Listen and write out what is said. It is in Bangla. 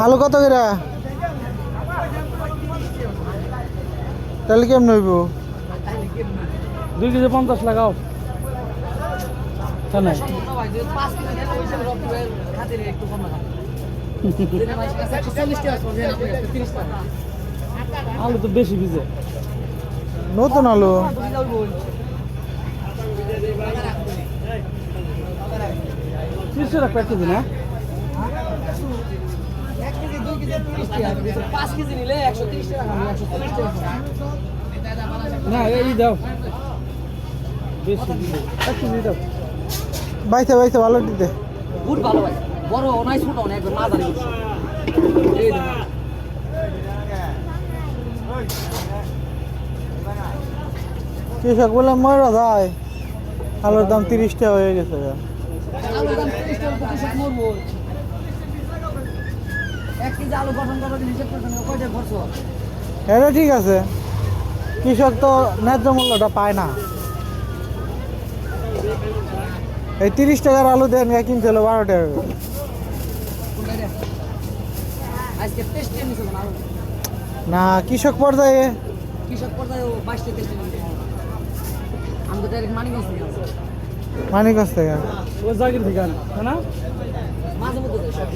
আলু কত করে? তাহলে কেমন হইব? 2 কেজি 50 লাগাও। তাই না? আলু তো বেশি ভিজে। নতুন আলু। 30 টাকা প্যাক কেজি না? 1 কেজি 2 কেজি 30 টাকা 5 কেজি নিলে 130 টাকা 140 টাকা না এই দাও বেশি দিলে 1 কেজি দাও। বাইতে বাইতে ভালো দিতে। গুড ভালো ভাই বড় নাই ছোট না একদম মাঝারি গুড এই দেখো কৃষক বলে মরা যায়, আলুর দাম 30 টাকা হয়ে গেছে। আলুর দাম 30 টাকা কৃষক মরবো 1 কেজি আলু গঠন করার হিসাব করতে না কয়টা খরচ এটা ঠিক আছে, কৃষক তো ন্যায্য মূল্যটা পায় না। এই 30 টাকার আলু দেন কিনছিল 12 টাকা। আজকে টেস্ট নিছে না আলু না কৃষক পর্যায়ে কৃষক পর্যায়ে 22 টা টেস্ট নিছে আমি তো ডাইরেক্ট মানিকগঞ্জ থেকে মানিকগঞ্জ থেকে। ও জাগির থেকে আনা, তাই না? মাঝে মধ্যে সব